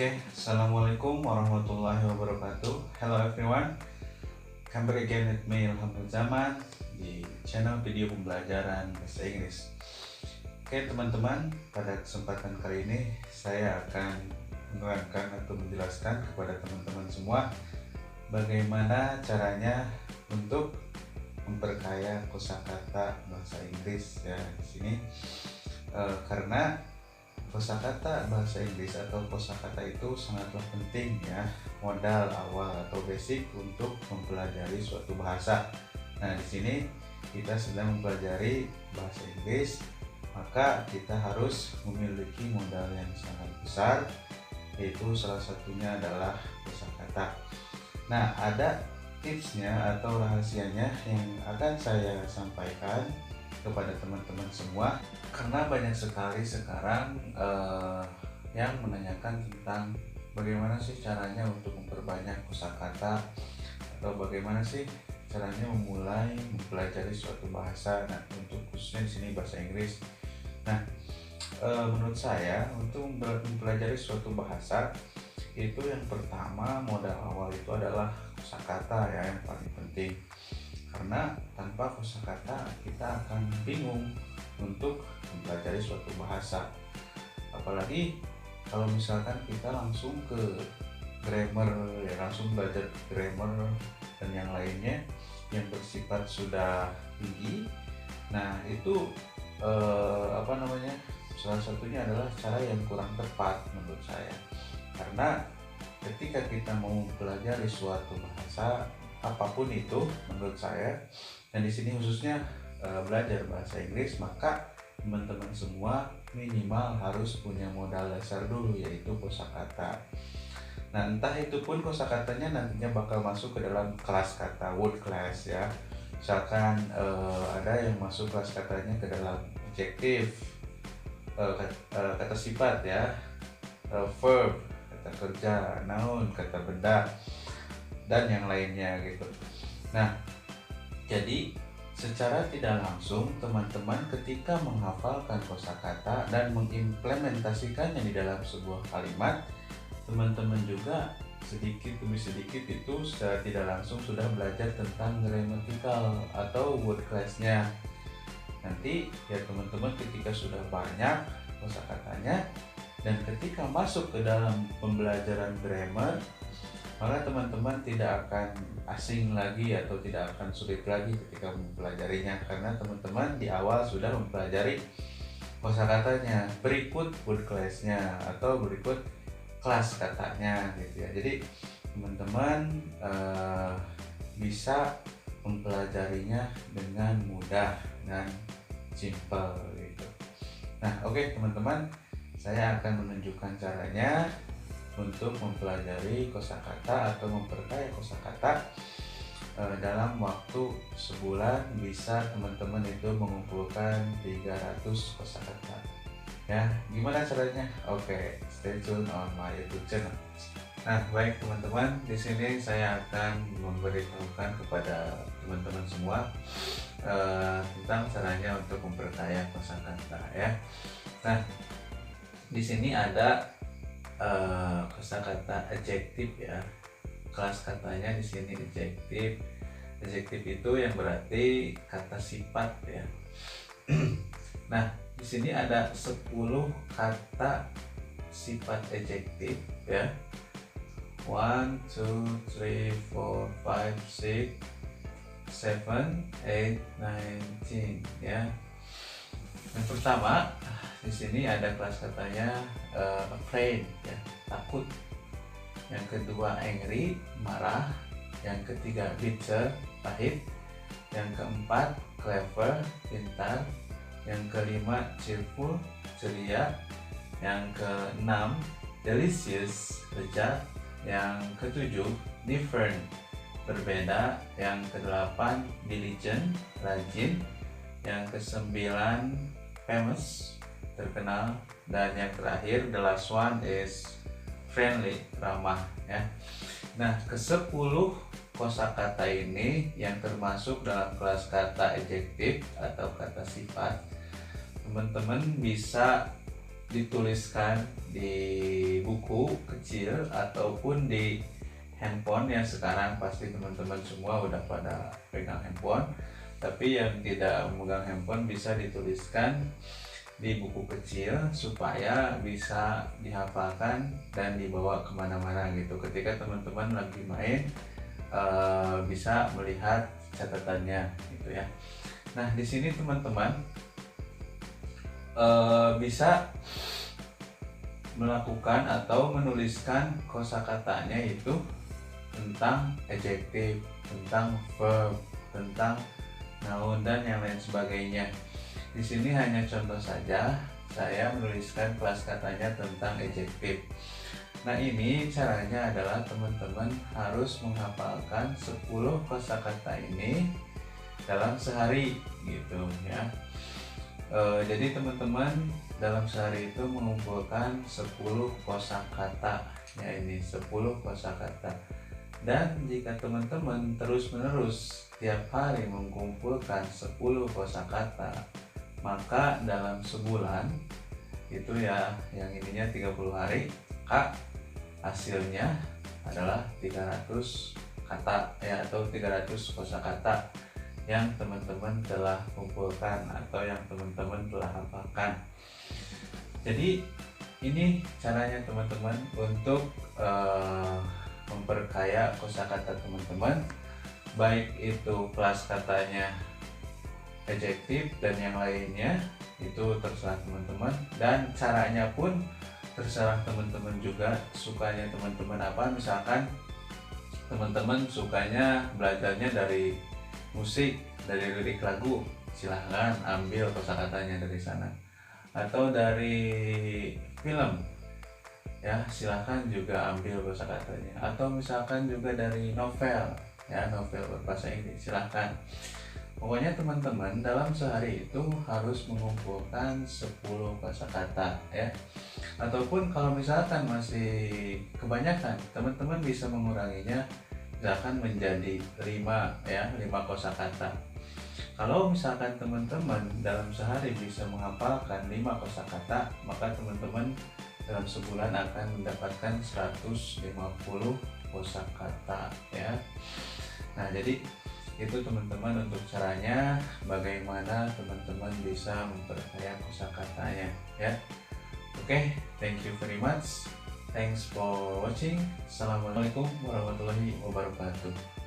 Oke, Assalamualaikum warahmatullahi wabarakatuh. Hello everyone, come back again with me Ilham Zaman di channel video pembelajaran bahasa Inggris. Oke teman-teman, pada kesempatan kali ini saya akan menerangkan atau menjelaskan kepada teman-teman semua bagaimana caranya untuk memperkaya kosakata bahasa Inggris ya di sini. Karena kosakata bahasa Inggris atau kosakata itu sangatlah penting ya, modal awal atau basic untuk mempelajari suatu bahasa. Nah, di sini kita sedang mempelajari bahasa Inggris, maka kita harus memiliki modal yang sangat besar, yaitu salah satunya adalah kosakata. Nah, ada tipsnya atau rahasianya yang akan saya sampaikan kepada teman-teman semua, karena banyak sekali sekarang yang menanyakan tentang bagaimana sih caranya untuk memperbanyak kosakata atau bagaimana sih caranya memulai mempelajari suatu bahasa. Nah, untuk khususnya di sini bahasa Inggris. Nah, menurut saya untuk mempelajari suatu bahasa itu yang pertama modal awal itu adalah kosakata ya, yang paling penting. Karena tanpa kosakata kita akan bingung untuk mempelajari suatu bahasa. Apalagi kalau misalkan kita langsung ke grammar ya, langsung belajar grammar dan yang lainnya yang bersifat sudah tinggi. Nah, itu salah satunya adalah cara yang kurang tepat menurut saya. Karena ketika kita mau mempelajari suatu bahasa apapun itu menurut saya, dan di sini khususnya belajar bahasa Inggris, maka teman-teman semua minimal harus punya modal dasar dulu, yaitu kosakata. Nah, entah itu pun kosakatanya nantinya bakal masuk ke dalam kelas kata, word class ya. Misalkan ada yang masuk kelas katanya ke dalam adjektif, kata sifat ya, verb, kata kerja, noun, kata benda, dan yang lainnya gitu. Nah, jadi secara tidak langsung teman-teman ketika menghafalkan kosakata dan mengimplementasikannya di dalam sebuah kalimat, teman-teman juga sedikit demi sedikit itu secara tidak langsung sudah belajar tentang gramatikal atau word class-nya. Nanti ya teman-teman ketika sudah banyak kosakatanya dan ketika masuk ke dalam pembelajaran grammar, maka teman-teman tidak akan asing lagi atau tidak akan sulit lagi ketika mempelajarinya, karena teman-teman di awal sudah mempelajari kosakatanya, berikut word class-nya atau berikut kelas katanya gitu ya. Jadi teman-teman bisa mempelajarinya dengan mudah dan simple gitu. Nah, oke teman-teman, saya akan menunjukkan caranya untuk mempelajari kosakata atau memperkaya kosakata. Dalam waktu sebulan bisa teman-teman itu mengumpulkan 300 kosakata. Ya, gimana caranya? Oke, stay tune on my YouTube channel. Nah, baik teman-teman, di sini saya akan memberitahukan kepada teman-teman semua tentang caranya untuk memperkaya kosakata ya. Nah, di sini ada kosakata adjektif ya. Kelas katanya di sini adjektif. Adjektif itu yang berarti kata sifat ya. Nah, di sini ada 10 kata sifat adjektif ya. 1 2 3 4 5 6 7 8 9 10 ya. Yang pertama di sini ada kelas katanya afraid ya, takut. Yang kedua angry, marah. Yang ketiga bitter, pahit. Yang keempat clever, pintar. Yang kelima cheerful, ceria. Yang keenam delicious, lezat. Yang ketujuh different, berbeda. Yang kedelapan diligent, rajin. Yang kesembilan famous, terkenal. Dan yang terakhir the last one is friendly, ramah ya. Nah, ke-10 kosakata ini yang termasuk dalam kelas kata adjektif atau kata sifat, teman-teman bisa dituliskan di buku kecil ataupun di handphone. Yang sekarang pasti teman-teman semua udah pada pegang handphone, tapi yang tidak memegang handphone bisa dituliskan di buku kecil supaya bisa dihafalkan dan dibawa kemana-mana gitu. Ketika teman-teman lagi main bisa melihat catatannya gitu ya. Nah, di sini teman-teman bisa melakukan atau menuliskan kosakatanya itu tentang adjektif, tentang verb, tentang noun dan yang lain sebagainya. Di sini hanya contoh saja, saya menuliskan kelas katanya tentang adjektif. Nah, ini caranya adalah teman-teman harus menghafalkan 10 kosakata ini dalam sehari gitu ya. Jadi teman-teman dalam sehari itu mengumpulkan 10 kosakata ya, ini 10 kosakata. Dan jika teman-teman terus-menerus tiap hari mengumpulkan 10 kosakata, maka dalam sebulan itu ya, yang ininya 30 hari, hasilnya adalah 300 kata ya, atau 300 kosakata yang teman-teman telah kumpulkan atau yang teman-teman telah hafalkan. Jadi ini caranya teman-teman untuk memperkaya kosakata teman-teman, baik itu kelas katanya, adjektif dan yang lainnya, itu terserah teman-teman, dan caranya pun terserah teman-teman juga. Sukanya teman-teman apa, misalkan teman-teman sukanya belajarnya dari musik, dari lirik lagu, silahkan ambil kosakatanya dari sana. Atau dari film ya, silahkan juga ambil kosakatanya. Atau misalkan juga dari novel ya, novel berbahasa Inggris, silahkan. Pokoknya teman-teman dalam sehari itu harus mengumpulkan 10 kosakata ya. Ataupun kalau misalkan masih kebanyakan, teman-teman bisa menguranginya misalkan menjadi 5 ya, 5 kosakata. Kalau misalkan teman-teman dalam sehari bisa menghafalkan 5 kosakata, maka teman-teman dalam sebulan akan mendapatkan 150 kosakata ya. Nah, jadi itu teman-teman untuk caranya bagaimana teman-teman bisa memperkaya kosakatanya ya. Oke, thank you very much. Thanks for watching. Assalamualaikum warahmatullahi wabarakatuh.